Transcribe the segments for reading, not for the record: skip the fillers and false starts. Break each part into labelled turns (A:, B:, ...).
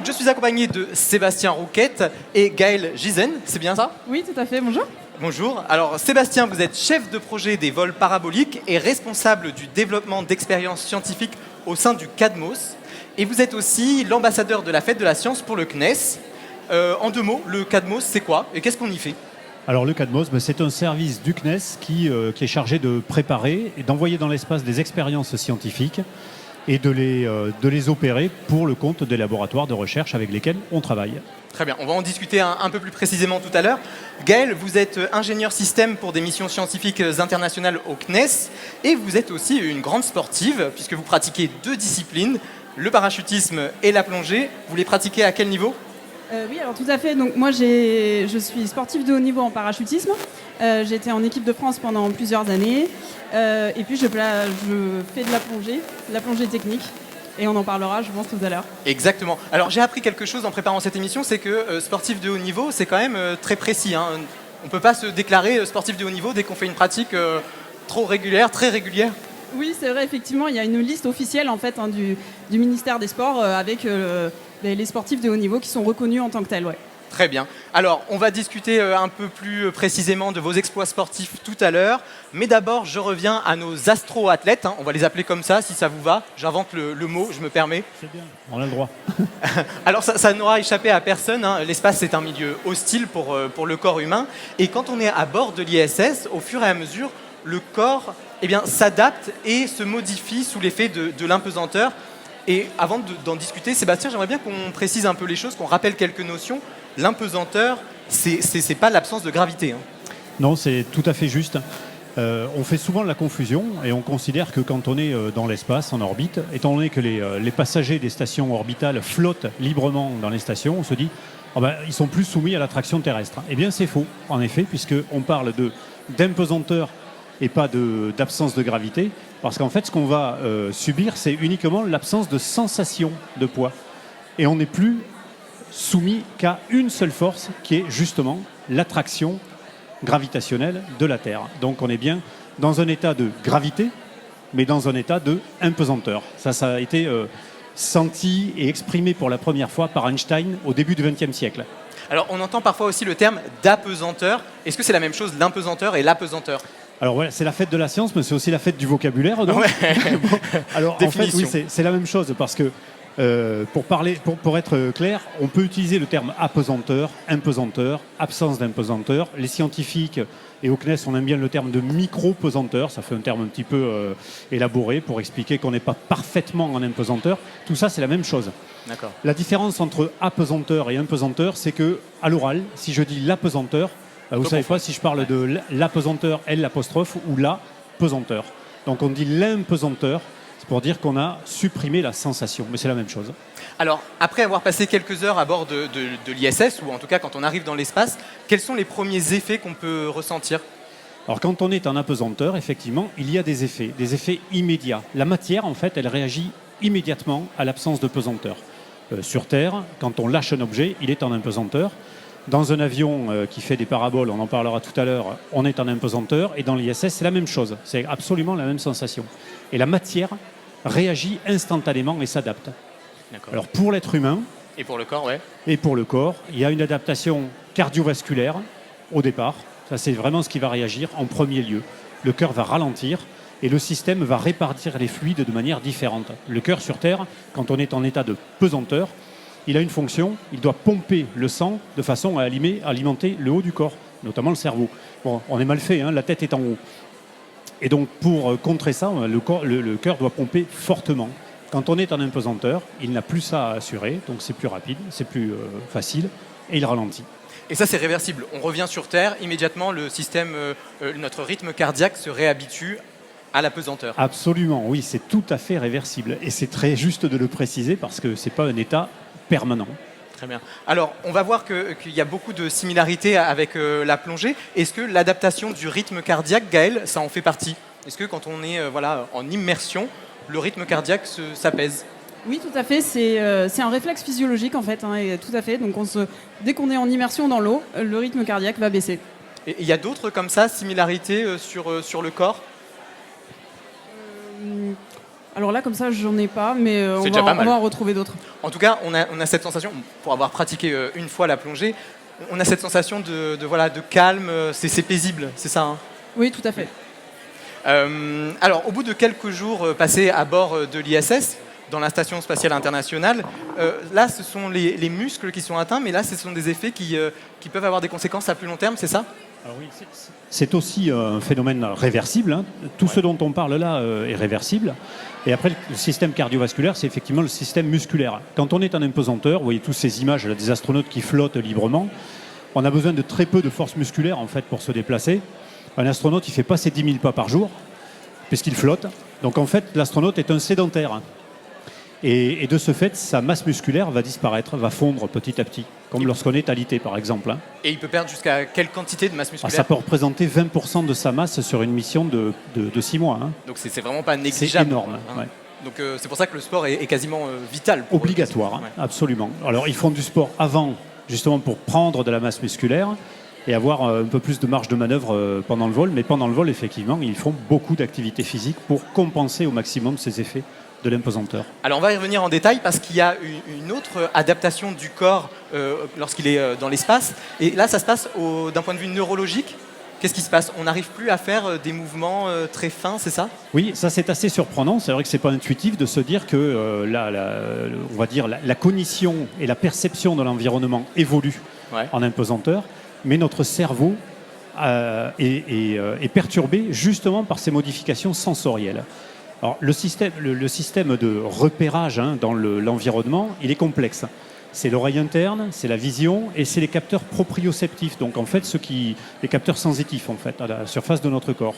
A: Donc je suis accompagné de Sébastien Rouquette et Gaël Gizen, c'est bien ça?
B: Oui, tout à fait, bonjour.
A: Bonjour. Alors Sébastien, vous êtes chef de projet des vols paraboliques et responsable du développement d'expériences scientifiques au sein du CADMOS. Et vous êtes aussi l'ambassadeur de la fête de la science pour le CNES. En deux mots, le CADMOS, c'est quoi et qu'est-ce qu'on y fait?
C: Alors le CADMOS, c'est un service du CNES qui est chargé de préparer et d'envoyer dans l'espace des expériences scientifiques et de les opérer pour le compte des laboratoires de recherche avec lesquels on travaille.
A: Très bien, on va en discuter un peu plus précisément tout à l'heure. Gaël, vous êtes ingénieur système pour des missions scientifiques internationales au CNES et vous êtes aussi une grande sportive puisque vous pratiquez deux disciplines, le parachutisme et la plongée. Vous les pratiquez à quel niveau?
B: Oui, alors tout à fait. Donc moi, je suis sportive de haut niveau en parachutisme. J'étais en équipe de France pendant plusieurs années. Et puis je fais de la plongée technique. Et on en parlera, je pense, tout à l'heure.
A: Exactement. Alors j'ai appris quelque chose en préparant cette émission, c'est que sportif de haut niveau, c'est quand même très précis. Hein. On ne peut pas se déclarer sportif de haut niveau dès qu'on fait une pratique trop régulière, très régulière.
B: Oui, c'est vrai, effectivement, il y a une liste officielle en fait, du ministère des Sports avec les sportifs de haut niveau qui sont reconnus en tant que tels. Ouais.
A: Très bien. Alors, on va discuter un peu plus précisément de vos exploits sportifs tout à l'heure. Mais d'abord, je reviens à nos astro-athlètes. On va les appeler comme ça, si ça vous va. J'invente le mot, je me permets.
C: C'est bien, on a le droit.
A: Alors, ça n'aura échappé à personne. L'espace, c'est un milieu hostile pour le corps humain. Et quand on est à bord de l'ISS, au fur et à mesure, le corps s'adapte et se modifie sous l'effet de l'impesanteur. Et avant d'en discuter, Sébastien, j'aimerais bien qu'on précise un peu les choses, qu'on rappelle quelques notions. L'impesanteur, c'est pas l'absence de gravité.
C: Non, c'est tout à fait juste. On fait souvent la confusion et on considère que quand on est dans l'espace, en orbite, étant donné que les passagers des stations orbitales flottent librement dans les stations, on se dit ils sont plus soumis à l'attraction terrestre. Eh bien, c'est faux, en effet, puisqu'on parle d'impesanteur et pas d'absence de gravité, parce qu'en fait, ce qu'on va subir, c'est uniquement l'absence de sensation de poids. Et on n'est plus soumis qu'à une seule force, qui est justement l'attraction gravitationnelle de la Terre. Donc on est bien dans un état de gravité, mais dans un état de impesanteur. Ça a été senti et exprimé pour la première fois par Einstein au début du XXe siècle.
A: Alors on entend parfois aussi le terme d'apesanteur. Est-ce que c'est la même chose, l'impesanteur et l'apesanteur?
C: Alors voilà, c'est la fête de la science, mais c'est aussi la fête du vocabulaire. Donc.
A: Ouais.
C: Bon, alors en fait,
A: Définition.
C: oui, c'est la même chose, parce que pour être clair, on peut utiliser le terme apesanteur, impesanteur, absence d'impesanteur. Les scientifiques et au CNES, on aime bien le terme de micro-pesanteur. Ça fait un terme un petit peu élaboré pour expliquer qu'on n'est pas parfaitement en impesanteur. Tout ça, c'est la même chose.
A: D'accord.
C: La différence entre apesanteur et impesanteur, c'est que à l'oral, si je dis l'apesanteur, vous ne savez pas si je parle de l'apesanteur, L', ou la pesanteur. Donc on dit l'impesanteur. C'est pour dire qu'on a supprimé la sensation, mais c'est la même chose.
A: Alors, après avoir passé quelques heures à bord de l'ISS, ou en tout cas quand on arrive dans l'espace, quels sont les premiers effets qu'on peut ressentir?
C: Alors quand on est en apesanteur, effectivement, il y a des effets immédiats. La matière, en fait, elle réagit immédiatement à l'absence de pesanteur. Sur Terre, quand on lâche un objet, il est en impesanteur. Dans un avion qui fait des paraboles, on en parlera tout à l'heure, on est en impesanteur. Et dans l'ISS, c'est la même chose. C'est absolument la même sensation. Et la matière réagit instantanément et s'adapte.
A: D'accord.
C: Alors pour l'être humain,
A: Et pour le corps, ouais.
C: et pour le corps, il y a une adaptation cardiovasculaire au départ. Ça, c'est vraiment ce qui va réagir en premier lieu. Le cœur va ralentir et le système va répartir les fluides de manière différente. Le cœur sur Terre, quand on est en état de pesanteur, il a une fonction, il doit pomper le sang de façon à alimenter le haut du corps, notamment le cerveau. Bon, on est mal fait, la tête est en haut. Et donc pour contrer ça, le cœur doit pomper fortement. Quand on est en impesanteur, il n'a plus ça à assurer, donc c'est plus rapide, c'est plus facile, et il ralentit.
A: Et ça, c'est réversible. On revient sur Terre, immédiatement, le système, notre rythme cardiaque se réhabitue à la pesanteur.
C: Absolument, oui, c'est tout à fait réversible. Et c'est très juste de le préciser parce que ce n'est pas un état permanent.
A: Très bien. Alors, on va voir qu'il y a beaucoup de similarités avec la plongée. Est-ce que l'adaptation du rythme cardiaque, Gaël, ça en fait partie? Est-ce que quand on est en immersion, le rythme cardiaque s'apaise?
B: Oui, tout à fait. C'est un réflexe physiologique, en fait. Et tout à fait. Donc, dès qu'on est en immersion dans l'eau, le rythme cardiaque va baisser.
A: Et il y a d'autres comme ça, similarités sur le corps?
B: Alors là, comme ça, j'en ai pas, mais
A: C'est déjà pas
B: on
A: mal.
B: va en retrouver d'autres.
A: En tout cas, on a cette sensation, pour avoir pratiqué une fois la plongée, on a cette sensation de calme, c'est paisible, c'est ça, hein.
B: Oui, tout à fait.
A: Alors, au bout de quelques jours passés à bord de l'ISS, dans la Station spatiale internationale, là, ce sont les muscles qui sont atteints, mais là, ce sont des effets qui peuvent avoir des conséquences à plus long terme, c'est ça?
C: Alors oui, c'est aussi un phénomène réversible, hein. Tout ce dont on parle là est réversible. Et après, le système cardiovasculaire, c'est effectivement le système musculaire. Quand on est en impesanteur, vous voyez toutes ces images là, des astronautes qui flottent librement, on a besoin de très peu de force musculaire en fait, pour se déplacer. Un astronaute, il ne fait pas ses 10 000 pas par jour, puisqu'il flotte. Donc en fait, l'astronaute est un sédentaire. Et de ce fait, sa masse musculaire va disparaître, va fondre petit à petit, comme lorsqu'on est alité par exemple, hein.
A: Et il peut perdre jusqu'à quelle quantité de masse musculaire?
C: Ça peut représenter 20% de sa masse sur une mission de 6 mois, hein.
A: Donc c'est vraiment pas
C: C'est
A: négligeable.
C: énorme.
A: Hein.
C: Ouais.
A: Donc c'est pour ça que le sport est quasiment vital. Pour eux.
C: Obligatoire, hein,
A: Ouais.
C: absolument. Alors ils font du sport avant, justement pour prendre de la masse musculaire et avoir un peu plus de marge de manœuvre pendant le vol. Mais pendant le vol, effectivement, ils font beaucoup d'activité physique pour compenser au maximum ces effets de l'impesanteur.
A: Alors on va y revenir en détail parce qu'il y a une autre adaptation du corps lorsqu'il est dans l'espace. Et là, ça se passe d'un point de vue neurologique. Qu'est-ce qui se passe? On n'arrive plus à faire des mouvements très fins, c'est ça?
C: Oui, ça c'est assez surprenant. C'est vrai que c'est pas intuitif de se dire que on va dire la cognition et la perception de l'environnement évoluent
A: Ouais.
C: en impesanteur, mais notre cerveau est perturbé justement par ces modifications sensorielles. Alors, le système de repérage dans l'environnement, il est complexe. C'est l'oreille interne, c'est la vision et c'est les capteurs proprioceptifs, donc en fait les capteurs sensitifs en fait à la surface de notre corps.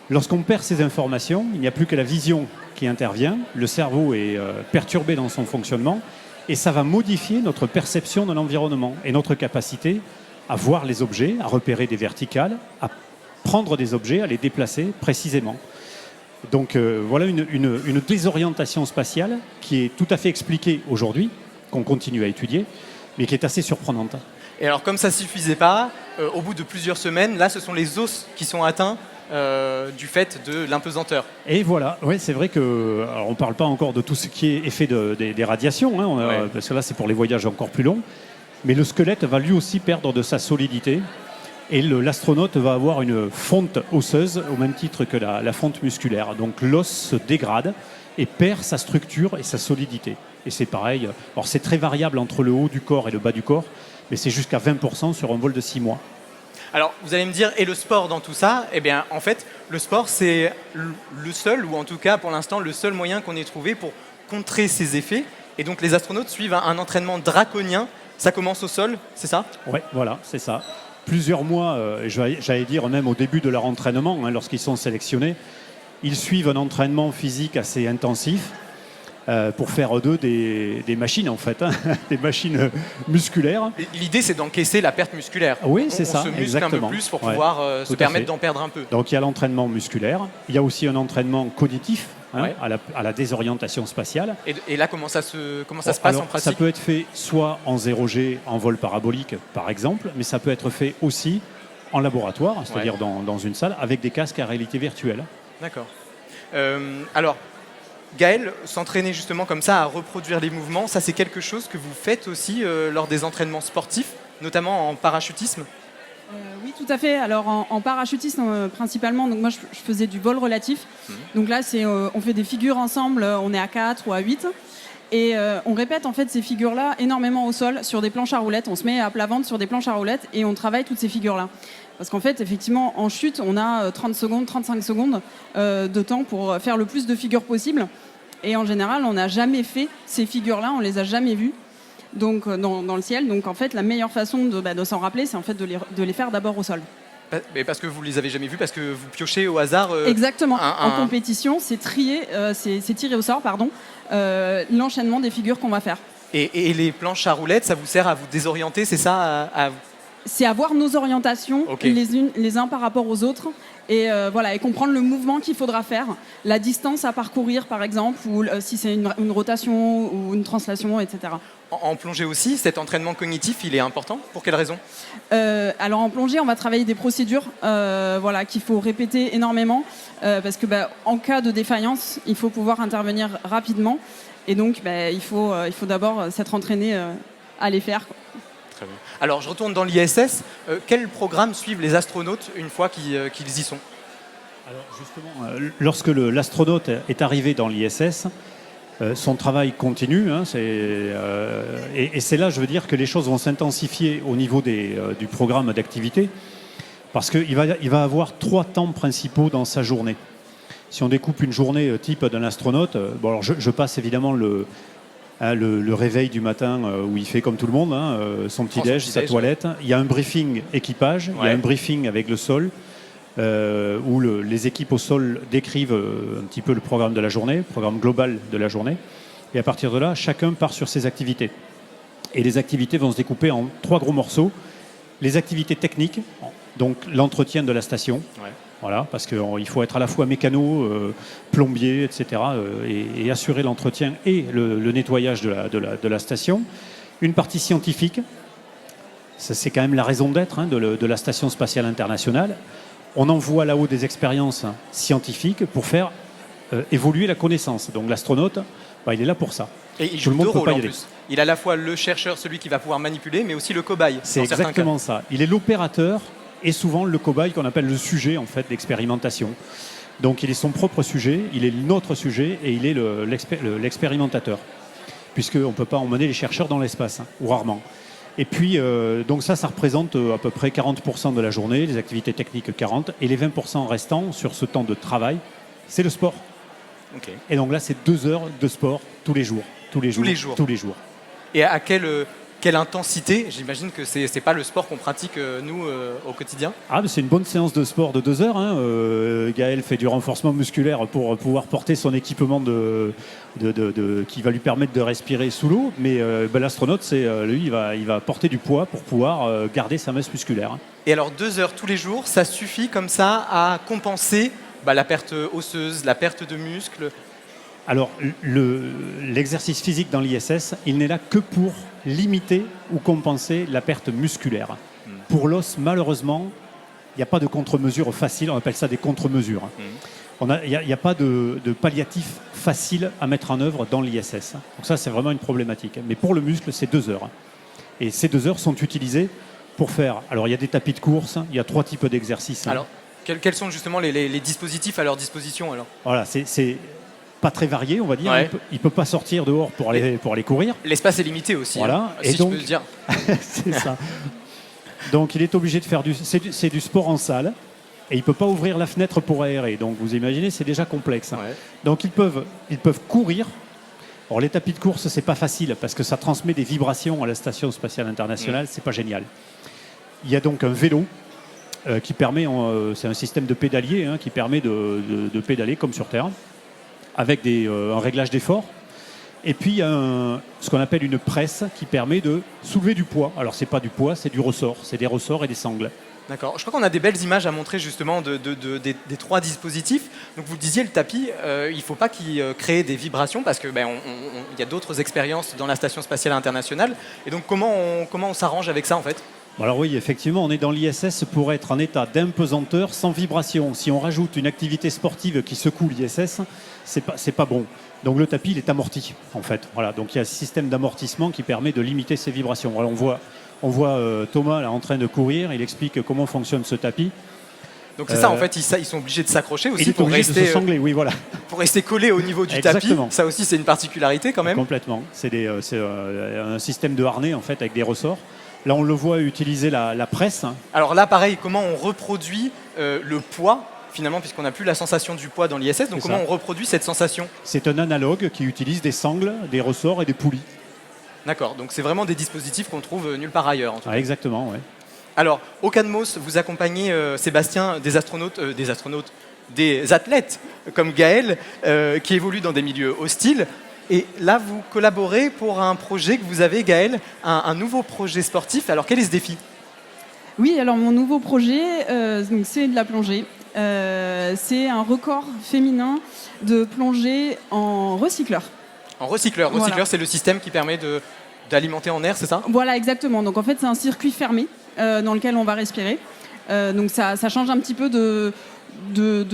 C: Lorsqu'on perd ces informations, il n'y a plus que la vision qui intervient, le cerveau est perturbé dans son fonctionnement et ça va modifier notre perception de l'environnement et notre capacité à voir les objets, à repérer des verticales, à prendre des objets, à les déplacer précisément. Donc voilà une désorientation spatiale qui est tout à fait expliquée aujourd'hui, qu'on continue à étudier, mais qui est assez surprenante.
A: Et alors comme ça ne suffisait pas, au bout de plusieurs semaines, là ce sont les os qui sont atteints du fait de l'impesanteur.
C: Et voilà, oui, c'est vrai que alors on ne parle pas encore de tout ce qui est effet des radiations, hein,
A: Ouais.
C: parce que là c'est pour les voyages encore plus longs, mais le squelette va lui aussi perdre de sa solidité. Et l'astronaute va avoir une fonte osseuse au même titre que la fonte musculaire. Donc l'os se dégrade et perd sa structure et sa solidité. Et c'est pareil, alors c'est très variable entre le haut du corps et le bas du corps, mais c'est jusqu'à 20% sur un vol de 6 mois.
A: Alors vous allez me dire, et le sport dans tout ça? Eh bien en fait, le sport c'est le seul, ou en tout cas pour l'instant le seul moyen qu'on ait trouvé pour contrer ces effets. Et donc les astronautes suivent un entraînement draconien. Ça commence au sol, c'est ça?
C: Oui, voilà, c'est ça. Plusieurs mois, j'allais dire même au début de leur entraînement, hein, lorsqu'ils sont sélectionnés, ils suivent un entraînement physique assez intensif pour faire d'eux des machines en fait, hein, des machines musculaires.
A: L'idée c'est d'encaisser la perte musculaire.
C: Oui, c'est ça,
A: On se muscle
C: exactement.
A: un peu plus pour
C: Ouais,
A: pouvoir se
C: tout à
A: permettre
C: fait.
A: d'en perdre un peu.
C: Donc il y a l'entraînement musculaire, il y a aussi un entraînement cognitif, hein,
A: Ouais.
C: à la désorientation spatiale.
A: Et là comment ça se passe
C: Alors,
A: en pratique?
C: ça peut être fait soit en 0G, en vol parabolique par exemple, mais ça peut être fait aussi en laboratoire, c'est-à-dire dans une salle, avec des casques à réalité virtuelle.
A: D'accord. Alors, Gaël, s'entraîner justement comme ça à reproduire les mouvements, ça c'est quelque chose que vous faites aussi lors des entraînements sportifs, notamment en parachutisme?
B: Oui, tout à fait. Alors en parachutisme principalement, donc moi je faisais du vol relatif. Donc là, on fait des figures ensemble, on est à 4 ou à 8. Et on répète en fait ces figures-là énormément au sol sur des planches à roulettes. On se met à plat ventre sur des planches à roulettes et on travaille toutes ces figures-là. Parce qu'en fait, effectivement, en chute, on a 30 secondes, 35 secondes de temps pour faire le plus de figures possible. Et en général, on n'a jamais fait ces figures-là, on les a jamais vues donc, dans le ciel. Donc en fait, la meilleure façon de s'en rappeler, c'est en fait de les faire d'abord au sol.
A: Mais parce que vous les avez jamais vus, parce que vous piochez au hasard.
B: Exactement. En compétition, c'est tiré au sort, l'enchaînement des figures qu'on va faire.
A: Et les planches à roulettes, ça vous sert à vous désorienter, c'est ça
B: C'est avoir nos orientations les uns par rapport aux autres et comprendre le mouvement qu'il faudra faire, la distance à parcourir par exemple, ou si c'est une rotation ou une translation, etc.
A: en plongée aussi, cet entraînement cognitif, il est important. Pour quelle raison?
B: Alors en plongée, on va travailler des procédures qu'il faut répéter énormément parce que en cas de défaillance, il faut pouvoir intervenir rapidement et donc il faut d'abord s'être entraîné à les faire.
A: Très bien. Alors je retourne dans l'ISS. Quel programme suivent les astronautes une fois qu'ils y sont?
C: Alors justement, lorsque l'astronaute est arrivé dans l'ISS, son travail continue, et c'est là, je veux dire, que les choses vont s'intensifier au niveau du programme d'activité, parce qu'il va avoir 3 temps principaux dans sa journée. Si on découpe une journée type d'un astronaute, alors je passe évidemment le réveil du matin où il fait comme tout le monde, son petit-déj, sa toilette. Il y a un briefing équipage, il y a un briefing avec le sol, où les équipes au sol décrivent un petit peu le programme de la journée, le programme global de la journée. Et à partir de là, chacun part sur ses activités. Et les activités vont se découper en 3 gros morceaux. Les activités techniques, donc l'entretien de la station, voilà, parce qu'il faut être à la fois mécano, plombier, etc., et assurer l'entretien et le nettoyage de la station. Une partie scientifique, c'est quand même la raison d'être de la Station spatiale internationale. On envoie là-haut des expériences scientifiques pour faire évoluer la connaissance. Donc l'astronaute, il est là pour ça.
A: Et il joue 2 rôles en plus. Il est à la fois le chercheur, celui qui va pouvoir manipuler, mais aussi le cobaye.
C: C'est exactement ça. Il est l'opérateur et souvent le cobaye qu'on appelle le sujet en fait d'expérimentation. Donc il est son propre sujet, il est notre sujet et il est l'expérimentateur. Puisqu'on ne peut pas emmener les chercheurs dans l'espace, ou rarement. Et puis, donc ça représente à peu près 40% de la journée, les activités techniques 40%, et les 20% restants sur ce temps de travail, c'est le sport.
A: Okay.
C: Et donc là, c'est 2 heures de sport tous les jours. Tous les jours.
A: Et à quelle intensité? J'imagine que c'est pas le sport qu'on pratique, nous, au quotidien.
C: Ah, c'est une bonne séance de sport de 2 heures. Gaël fait du renforcement musculaire pour pouvoir porter son équipement qui va lui permettre de respirer sous l'eau. Mais l'astronaute, lui, il va porter du poids pour pouvoir garder sa masse musculaire.
A: Et alors, 2 heures tous les jours, ça suffit comme ça à compenser la perte osseuse, la perte de muscles?
C: Alors, l'exercice physique dans l'ISS, il n'est là que pour limiter ou compenser la perte musculaire. Pour l'os, malheureusement, il n'y a pas de contre-mesure facile, on appelle ça des contre-mesures. Il n'y a pas de palliatif facile à mettre en œuvre dans l'ISS. Donc ça, c'est vraiment une problématique. Mais pour le muscle, c'est 2 heures. Et ces 2 heures sont utilisées pour faire... Alors, il y a des tapis de course, il y a 3 types d'exercices.
A: Alors, quels sont justement les dispositifs à leur disposition alors?
C: Voilà, c'est pas très varié, on va dire. Ouais. Il peut pas sortir dehors pour aller courir.
A: L'espace est limité aussi.
C: Voilà.
A: Si je peux le dire.
C: C'est ça. Donc il est obligé de faire c'est du sport en salle et il peut pas ouvrir la fenêtre pour aérer. Donc vous imaginez, c'est déjà complexe. Ouais. Donc ils peuvent courir. Alors les tapis de course, c'est pas facile parce que ça transmet des vibrations à la Station spatiale internationale. C'est pas génial. Il y a donc un vélo qui permet, c'est un système de pédalier qui permet de pédaler comme sur Terre, avec un réglage d'effort. Et puis, il y a ce qu'on appelle une presse qui permet de soulever du poids. Alors, ce n'est pas du poids, c'est du ressort. C'est des ressorts et des sangles. D'accord.
A: Je crois qu'on a des belles images à montrer justement des 3 dispositifs. Donc, vous le disiez, le tapis, il ne faut pas qu'il crée des vibrations parce qu'il y a d'autres expériences dans la Station spatiale internationale. Et donc, comment on s'arrange avec ça, en fait ?
C: Alors oui, effectivement, on est dans l'ISS pour être en état d'impesanteur sans vibration. Si on rajoute une activité sportive qui secoue l'ISS, c'est pas bon. Donc le tapis, il est amorti, en fait. Voilà. Donc il y a un système d'amortissement qui permet de limiter ces vibrations. Alors, on voit Thomas là, en train de courir. Il explique comment fonctionne ce tapis.
A: Donc c'est ça, en fait, ils sont obligés de s'accrocher aussi
C: pour rester, de se sangler, oui, voilà.
A: Pour rester collé au niveau du tapis. Ça aussi, c'est une particularité quand même.
C: Complètement. C'est un système de harnais, en fait, avec des ressorts. Là, on le voit utiliser la presse.
A: Alors là, pareil, comment on reproduit le poids, finalement, puisqu'on n'a plus la sensation du poids dans l'ISS. Donc, comment on reproduit cette sensation?
C: C'est un analogue qui utilise des sangles, des ressorts et des poulies.
A: D'accord, donc c'est vraiment des dispositifs qu'on trouve nulle part ailleurs, en tout cas.
C: Exactement, oui.
A: Alors, au CADMOS, vous accompagnez, Sébastien, des athlètes comme Gaël, qui évoluent dans des milieux hostiles. Et là, vous collaborez pour un projet que vous avez, Gaël, un nouveau projet sportif. Alors, quel est ce défi?
B: Oui, alors mon nouveau projet, c'est de la plongée. C'est un record féminin de plongée en recycleur.
A: En recycleur. Recycleur, voilà. C'est le système qui permet de d'alimenter en air, c'est ça?
B: Voilà, exactement. Donc en fait, c'est un circuit fermé dans lequel on va respirer. Donc ça change un petit peu de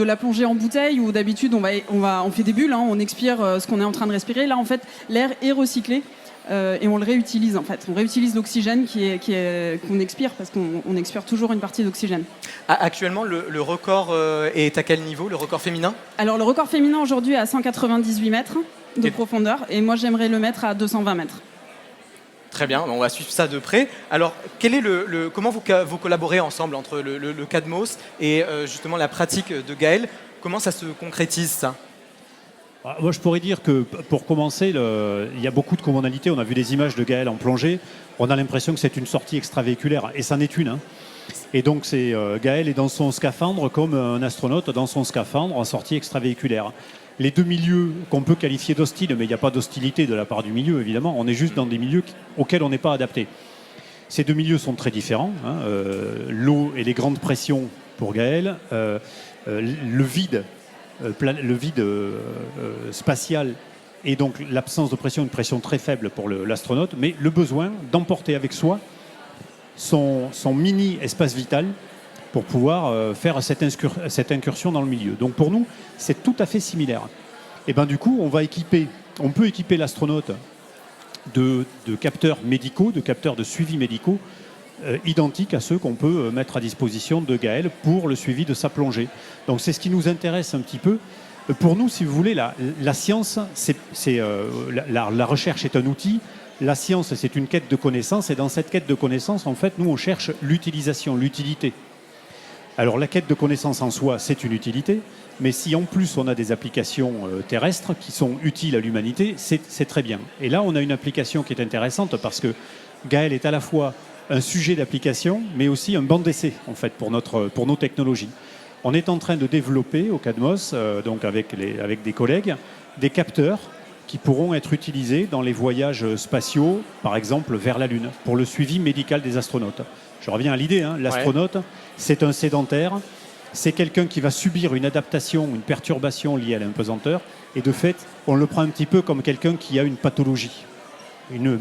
B: la plongée en bouteille où d'habitude on fait des bulles, hein, on expire ce qu'on est en train de respirer. Là, en fait, l'air est recyclé et on le réutilise. En fait, on réutilise l'oxygène qu'on expire parce qu'on expire toujours une partie d'oxygène.
A: Actuellement, le record est à quel niveau, le record féminin?
B: Alors le record féminin aujourd'hui est à 198 mètres de profondeur et moi j'aimerais le mettre à 220 mètres.
A: Très bien, on va suivre ça de près. Alors, comment vous collaborez ensemble entre le Cadmos et justement la pratique de Gaël? Comment ça se concrétise, ça?
C: Moi, je pourrais dire que pour commencer, il y a beaucoup de commonalités. On a vu des images de Gaël en plongée. On a l'impression que c'est une sortie extravéhiculaire, et c'en est une. Hein. Et donc, Gaël est dans son scaphandre comme un astronaute dans son scaphandre en sortie extravéhiculaire. Les deux milieux qu'on peut qualifier d'hostiles, mais il n'y a pas d'hostilité de la part du milieu, évidemment. On est juste dans des milieux auxquels on n'est pas adapté. Ces deux milieux sont très différents. Hein. L'eau et les grandes pressions pour Gaël, le vide spatial et donc l'absence de pression, une pression très faible pour l'astronaute, mais le besoin d'emporter avec soi son mini espace vital pour pouvoir faire cette incursion dans le milieu. Donc pour nous, c'est tout à fait similaire. Et ben du coup, on peut équiper l'astronaute de capteurs médicaux, de capteurs de suivi médicaux identiques à ceux qu'on peut mettre à disposition de Gaël pour le suivi de sa plongée. Donc c'est ce qui nous intéresse un petit peu. Pour nous, si vous voulez, la science, la recherche est un outil. La science, c'est une quête de connaissances. Et dans cette quête de connaissances, en fait, nous, on cherche l'utilisation, l'utilité. Alors la quête de connaissances en soi, c'est une utilité, mais si en plus on a des applications terrestres qui sont utiles à l'humanité, c'est très bien. Et là, on a une application qui est intéressante parce que Gaël est à la fois un sujet d'application, mais aussi un banc d'essai, en fait, pour nos technologies. On est en train de développer au Cadmos, donc avec des collègues, des capteurs qui pourront être utilisés dans les voyages spatiaux, par exemple vers la Lune, pour le suivi médical des astronautes. Je reviens à l'idée, hein, l'astronaute, c'est un sédentaire, c'est quelqu'un qui va subir une adaptation, une perturbation liée à l'impesanteur, et de fait, on le prend un petit peu comme quelqu'un qui a une pathologie, de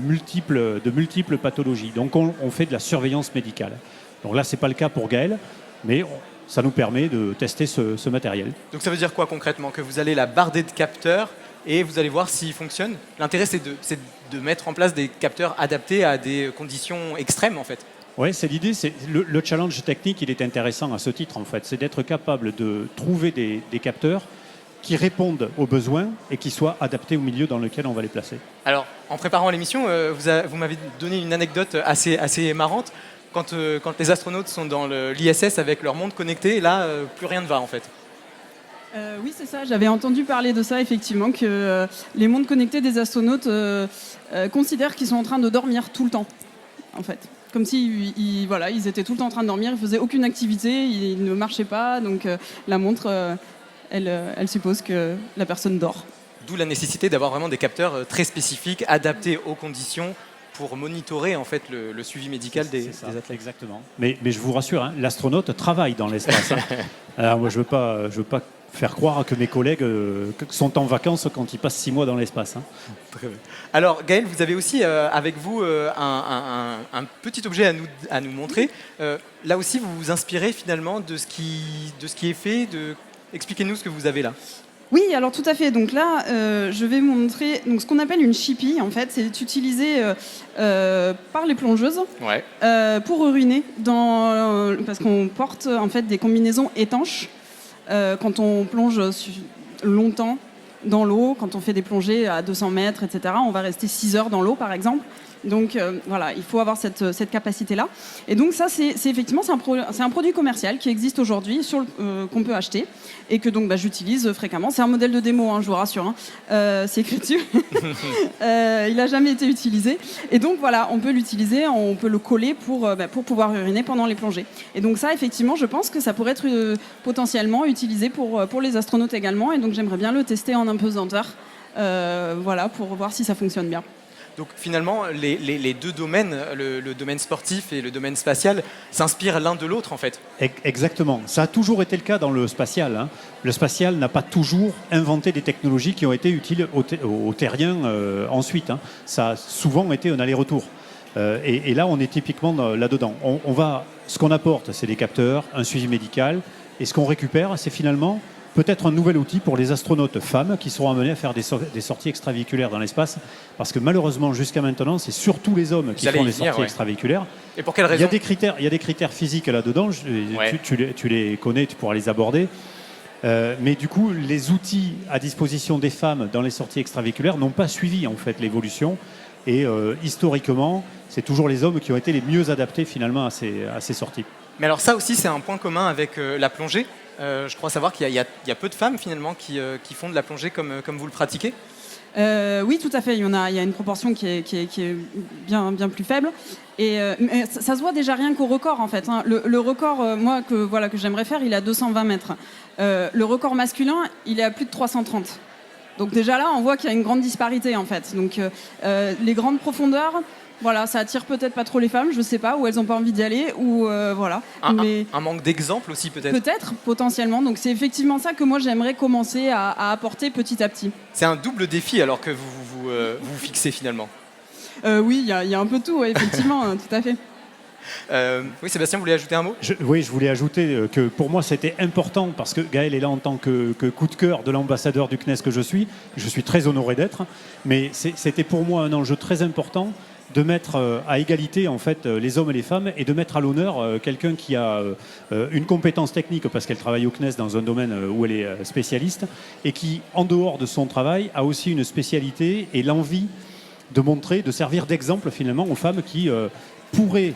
C: multiples pathologies. Donc on fait de la surveillance médicale. Donc là, ce n'est pas le cas pour Gaël, mais ça nous permet de tester ce matériel.
A: Donc ça veut dire quoi concrètement? Que vous allez la barder de capteurs et vous allez voir s'il fonctionne? L'intérêt, c'est de mettre en place des capteurs adaptés à des conditions extrêmes, en fait.
C: Oui, c'est l'idée. Le challenge technique, il est intéressant à ce titre, en fait. C'est d'être capable de trouver des capteurs qui répondent aux besoins et qui soient adaptés au milieu dans lequel on va les placer.
A: Alors, en préparant l'émission, vous m'avez donné une anecdote assez marrante. Quand les astronautes sont dans l'ISS avec leur monde connecté, là, plus rien ne va, en fait.
B: Oui, c'est ça. J'avais entendu parler de ça, effectivement, que les mondes connectés des astronautes considèrent qu'ils sont en train de dormir tout le temps, en fait. Comme si ils étaient tout le temps en train de dormir, ils faisaient aucune activité, ils ne marchaient pas, donc la montre, elle suppose que la personne dort.
A: D'où la nécessité d'avoir vraiment des capteurs très spécifiques, adaptés aux conditions, pour monitorer en fait le suivi médical des athlètes.
C: Exactement. Mais je vous rassure, hein, l'astronaute travaille dans l'espace. Hein. Alors moi, je veux pas faire croire que mes collègues sont en vacances quand ils passent 6 mois dans l'espace. Hein.
A: Très bien. Alors Gaël, vous avez aussi avec vous un petit objet à nous montrer. Là aussi, vous vous inspirez finalement de ce qui est fait. Expliquez-nous ce que vous avez là.
B: Oui, alors tout à fait. Donc là, je vais vous montrer ce qu'on appelle une chippie. En fait, c'est utilisé par les plongeuses pour uriner, parce qu'on porte en fait des combinaisons étanches quand on plonge longtemps dans l'eau, quand on fait des plongées à 200 mètres, etc. On va rester 6 heures dans l'eau, par exemple. Donc voilà, il faut avoir cette capacité-là. Et donc ça, c'est effectivement un produit commercial qui existe aujourd'hui, qu'on peut acheter et que donc j'utilise fréquemment. C'est un modèle de démo, hein, je vous rassure. Hein. C'est écrit dessus. Il n'a jamais été utilisé. Et donc voilà, on peut l'utiliser, on peut le coller pour pouvoir uriner pendant les plongées. Et donc ça, effectivement, je pense que ça pourrait être potentiellement utilisé pour les astronautes également. Et donc j'aimerais bien le tester en apesanteur, pour voir si ça fonctionne bien.
A: Donc finalement, les deux domaines, le domaine sportif et le domaine spatial, s'inspirent l'un de l'autre en fait.
C: Exactement. Ça a toujours été le cas dans le spatial, hein. Le spatial n'a pas toujours inventé des technologies qui ont été utiles aux terriens ensuite, hein. Ça a souvent été un aller-retour. Et là, on est typiquement là-dedans. Ce qu'on apporte, c'est des capteurs, un suivi médical. Et ce qu'on récupère, c'est finalement peut-être un nouvel outil pour les astronautes femmes qui seront amenés à faire des sorties extravéhiculaires dans l'espace. Parce que malheureusement, jusqu'à maintenant, c'est surtout les hommes qui font les sorties extravéhiculaires.
A: Et pour quelle raison ?
C: Il y a des critères physiques là-dedans. Tu les connais, tu pourras les aborder. Mais du coup, les outils à disposition des femmes dans les sorties extravéhiculaires n'ont pas suivi en fait l'évolution. Et historiquement, c'est toujours les hommes qui ont été les mieux adaptés finalement à ces sorties.
A: Mais alors ça aussi, c'est un point commun avec la plongée. Je crois savoir qu'il y a peu de femmes finalement qui font de la plongée comme vous le pratiquez.
B: Oui, tout à fait. Il y a une proportion qui est bien plus faible. Mais ça se voit déjà rien qu'au record en fait, hein. Le record, moi que j'aimerais faire, il est à 220 mètres. Le record masculin, il est à plus de 330. Donc déjà là, on voit qu'il y a une grande disparité en fait. Donc les grandes profondeurs, voilà, ça attire peut-être pas trop les femmes, je sais pas, ou elles ont pas envie d'y aller, ou voilà.
A: Un manque d'exemple aussi peut-être.
B: Peut-être, potentiellement. Donc c'est effectivement ça que moi j'aimerais commencer à apporter petit à petit.
A: C'est un double défi alors que vous fixez finalement.
B: Oui, il y a un peu de tout, ouais, effectivement, tout à fait.
A: Oui, Sébastien, vous voulez ajouter un mot ?
C: Oui, je voulais ajouter que pour moi c'était important parce que Gaël est là en tant que coup de cœur de l'ambassadeur du CNES que je suis très honoré d'être, mais c'était pour moi un enjeu très important de mettre à égalité en fait les hommes et les femmes et de mettre à l'honneur quelqu'un qui a une compétence technique parce qu'elle travaille au CNES dans un domaine où elle est spécialiste et qui, en dehors de son travail, a aussi une spécialité et l'envie de montrer, de servir d'exemple finalement aux femmes qui pourraient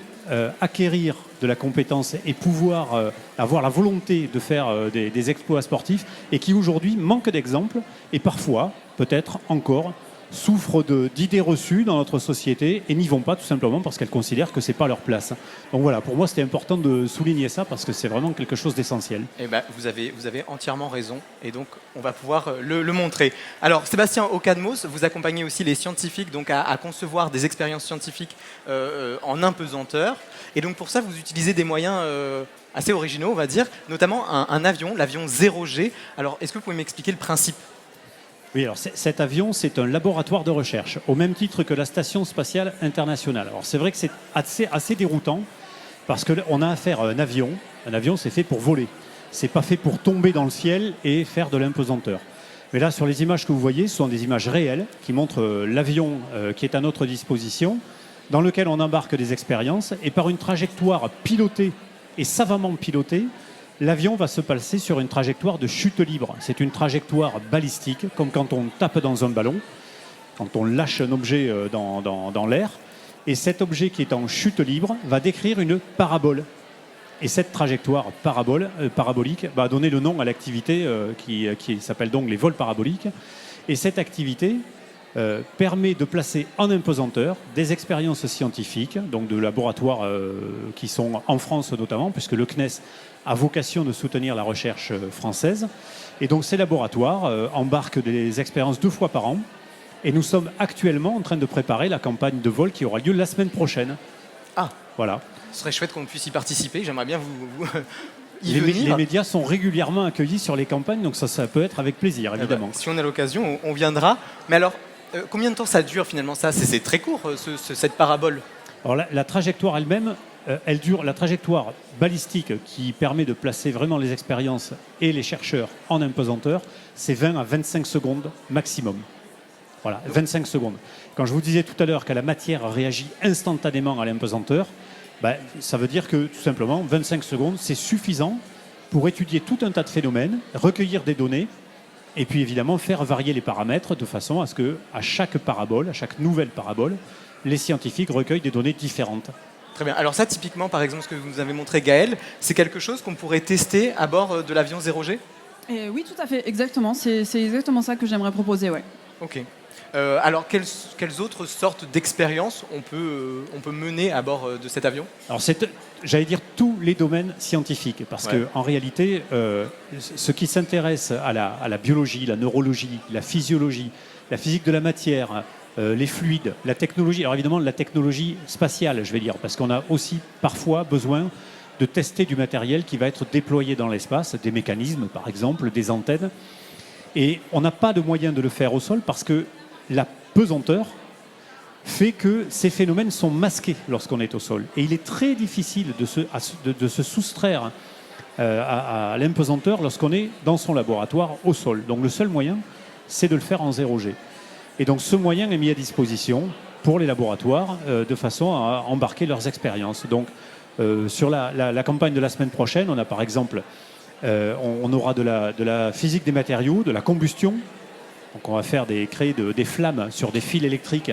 C: acquérir de la compétence et pouvoir avoir la volonté de faire des exploits sportifs et qui aujourd'hui manquent d'exemples et parfois, peut-être encore, souffrent d'idées reçues dans notre société et n'y vont pas tout simplement parce qu'elles considèrent que ce n'est pas leur place. Donc voilà, pour moi c'était important de souligner ça parce que c'est vraiment quelque chose d'essentiel.
A: Eh ben, vous avez entièrement raison et donc on va pouvoir le montrer. Alors Sébastien Ocadmos, vous accompagnez aussi les scientifiques donc à concevoir des expériences scientifiques en impesanteur et donc pour ça vous utilisez des moyens assez originaux on va dire, notamment un avion, l'avion 0G. Alors est-ce que vous pouvez m'expliquer le principe ?
C: Oui, alors cet avion, c'est un laboratoire de recherche, au même titre que la Station spatiale internationale. Alors c'est vrai que c'est assez déroutant, parce qu'on a affaire à un avion. Un avion, c'est fait pour voler. C'est pas fait pour tomber dans le ciel et faire de l'impesanteur. Mais là, sur les images que vous voyez, ce sont des images réelles qui montrent l'avion qui est à notre disposition, dans lequel on embarque des expériences, et par une trajectoire pilotée et savamment pilotée, l'avion va se placer sur une trajectoire de chute libre. C'est une trajectoire balistique, comme quand on tape dans un ballon, quand on lâche un objet dans l'air. Et cet objet qui est en chute libre va décrire une parabole. Et cette trajectoire parabolique va donner le nom à l'activité qui s'appelle donc les vols paraboliques. Et cette activité permet de placer en impesanteur des expériences scientifiques, donc de laboratoires qui sont en France notamment, puisque le CNES a vocation de soutenir la recherche française. Et donc ces laboratoires embarquent des expériences 2 fois par an. Et nous sommes actuellement en train de préparer la campagne de vol qui aura lieu la semaine prochaine.
A: Ah,
C: voilà.
A: Ce serait chouette qu'on puisse y participer. J'aimerais bien vous y venir.
C: Les médias sont régulièrement accueillis sur les campagnes, donc ça peut être avec plaisir, évidemment.
A: Si on a l'occasion, on viendra. Mais alors, combien de temps ça dure finalement ça ? C'est très court, cette parabole.
C: Alors la trajectoire elle-même, elle dure, la trajectoire balistique qui permet de placer vraiment les expériences et les chercheurs en impesanteur, c'est 20 à 25 secondes maximum. Voilà, 25 secondes. Quand je vous disais tout à l'heure que la matière réagit instantanément à l'impesanteur, ça veut dire que tout simplement 25 secondes, c'est suffisant pour étudier tout un tas de phénomènes, recueillir des données et puis évidemment faire varier les paramètres de façon à ce qu'à chaque parabole, à chaque nouvelle parabole, les scientifiques recueillent des données différentes.
A: Très bien. Alors ça, typiquement, par exemple, ce que vous nous avez montré, Gaël, c'est quelque chose qu'on pourrait tester à bord de l'avion 0G ?
B: Oui, tout à fait, exactement. C'est exactement ça que j'aimerais proposer, ouais.
A: Ok. Alors, quelles autres sortes d'expériences on peut mener à bord de cet avion ?
C: Alors, j'allais dire tous les domaines scientifiques, parce qu'en réalité, ce qui s'intéresse à la biologie, la neurologie, la physiologie, la physique de la matière, les fluides, la technologie. Alors évidemment, la technologie spatiale, je vais dire, parce qu'on a aussi parfois besoin de tester du matériel qui va être déployé dans l'espace, des mécanismes par exemple, des antennes. Et on n'a pas de moyen de le faire au sol parce que la pesanteur fait que ces phénomènes sont masqués lorsqu'on est au sol. Et il est très difficile de se soustraire à l'impesanteur lorsqu'on est dans son laboratoire au sol. Donc le seul moyen, c'est de le faire en 0G. Et donc ce moyen est mis à disposition pour les laboratoires de façon à embarquer leurs expériences. Donc sur la campagne de la semaine prochaine, on a par exemple, on aura de la physique des matériaux, de la combustion. Donc on va créer des flammes sur des fils électriques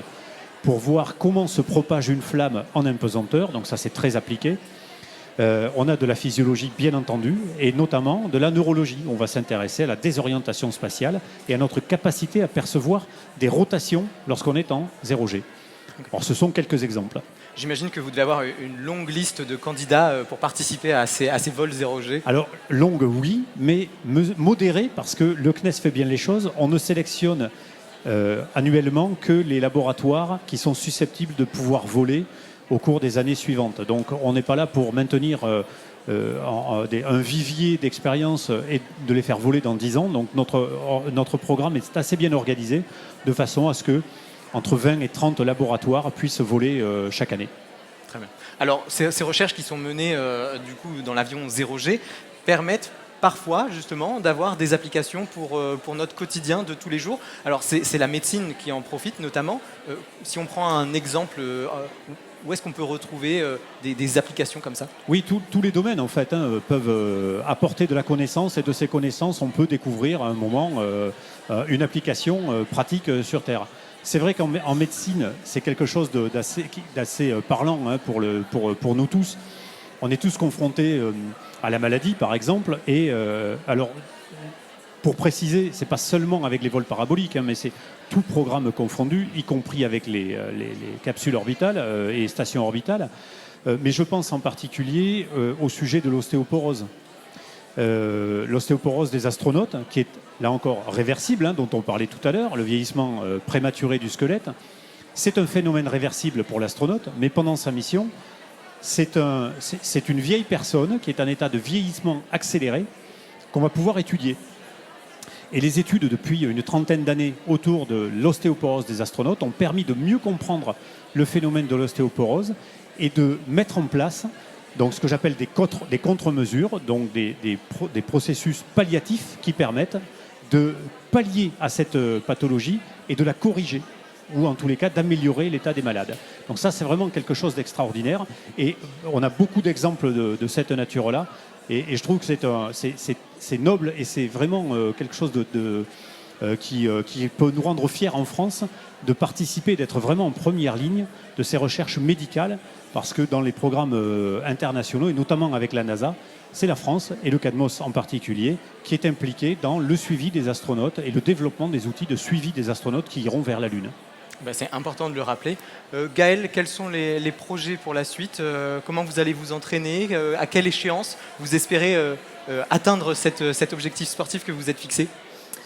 C: pour voir comment se propage une flamme en impesanteur. Donc ça, c'est très appliqué. On a de la physiologie, bien entendu, et notamment de la neurologie. On va s'intéresser à la désorientation spatiale et à notre capacité à percevoir des rotations lorsqu'on est en 0G. Alors, ce sont quelques exemples.
A: J'imagine que vous devez avoir une longue liste de candidats pour participer à ces vols 0G.
C: Alors, longue, oui, mais modérée, parce que le CNES fait bien les choses. On ne sélectionne annuellement que les laboratoires qui sont susceptibles de pouvoir voler au cours des années suivantes. Donc on n'est pas là pour maintenir un vivier d'expérience et de les faire voler dans 10 ans. Donc notre programme est assez bien organisé de façon à ce que entre 20 et 30 laboratoires puissent voler chaque année.
A: Très bien. Alors ces recherches qui sont menées du coup dans l'avion 0G permettent parfois justement d'avoir des applications pour notre quotidien de tous les jours. Alors c'est la médecine qui en profite notamment. Si on prend un exemple, où est-ce qu'on peut retrouver des applications comme ça?
C: Oui, tous les domaines en fait peuvent apporter de la connaissance, et de ces connaissances on peut découvrir à un moment une application pratique sur Terre. C'est vrai qu'en médecine c'est quelque chose d'assez parlant pour nous tous. On est tous confrontés à la maladie, par exemple. Et alors, pour préciser, c'est pas seulement avec les vols paraboliques, mais c'est tout programme confondu, y compris avec les capsules orbitales et stations orbitales. Mais je pense en particulier au sujet de l'ostéoporose. L'ostéoporose des astronautes, qui est là encore réversible, dont on parlait tout à l'heure, le vieillissement prématuré du squelette. C'est un phénomène réversible pour l'astronaute, mais pendant sa mission, c'est une vieille personne qui est en état de vieillissement accéléré qu'on va pouvoir étudier. Et les études depuis une trentaine d'années autour de l'ostéoporose des astronautes ont permis de mieux comprendre le phénomène de l'ostéoporose et de mettre en place donc, ce que j'appelle des contre-mesures, donc des processus palliatifs qui permettent de pallier à cette pathologie et de la corriger, ou en tous les cas d'améliorer l'état des malades. Donc ça, c'est vraiment quelque chose d'extraordinaire. Et on a beaucoup d'exemples de cette nature-là. Et je trouve que c'est noble et c'est vraiment quelque chose qui peut nous rendre fiers en France de participer, d'être vraiment en première ligne de ces recherches médicales, parce que dans les programmes internationaux, et notamment avec la NASA, c'est la France, et le CADMOS en particulier, qui est impliqué dans le suivi des astronautes et le développement des outils de suivi des astronautes qui iront vers la Lune.
A: C'est important de le rappeler. Gaël, quels sont les projets pour la suite? Comment vous allez vous entraîner? À quelle échéance vous espérez atteindre cet objectif sportif que vous êtes fixé?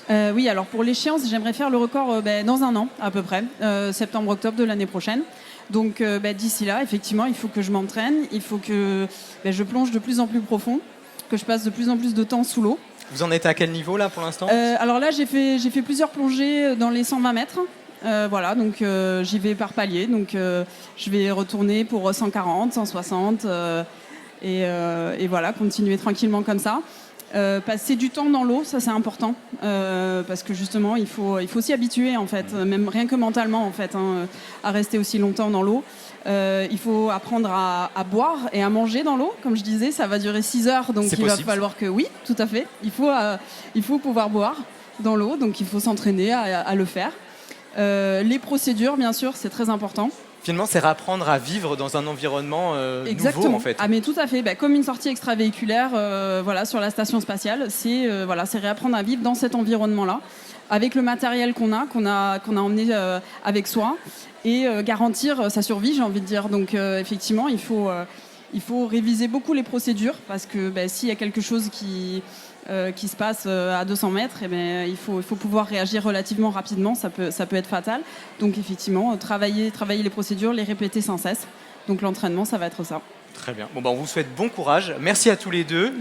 B: Oui, alors pour l'échéance, j'aimerais faire le record dans un an à peu près, septembre-octobre de l'année prochaine. Donc d'ici là, effectivement, il faut que je m'entraîne, il faut que je plonge de plus en plus profond, que je passe de plus en plus de temps sous l'eau.
A: Vous en êtes à quel niveau là pour l'instant?
B: Alors là, j'ai fait plusieurs plongées dans les 120 mètres. Voilà, donc j'y vais par palier. Donc je vais retourner pour 140, 160 et voilà, continuer tranquillement comme ça. Passer du temps dans l'eau, ça c'est important parce que justement il faut s'y habituer en fait, même rien que mentalement en fait, à rester aussi longtemps dans l'eau. Il faut apprendre à boire et à manger dans l'eau, comme je disais, ça va durer 6 heures, donc il va falloir que oui, tout à fait, il faut pouvoir boire dans l'eau, donc il faut s'entraîner à le faire. Les procédures, bien sûr, c'est très important.
A: Finalement, c'est réapprendre à vivre dans un environnement nouveau, en fait.
B: Ah, mais tout à fait. Comme une sortie extravéhiculaire voilà, sur la station spatiale, c'est réapprendre à vivre dans cet environnement-là, avec le matériel qu'on a emmené avec soi, et garantir sa survie, j'ai envie de dire. Donc, effectivement, il Il faut réviser beaucoup les procédures parce que s'il y a quelque chose qui se passe à 200 mètres, il faut pouvoir réagir relativement rapidement, ça peut être fatal. Donc effectivement, travailler les procédures, les répéter sans cesse. Donc l'entraînement, ça va être ça.
A: Très bien. Bon, on vous souhaite bon courage. Merci à tous les deux.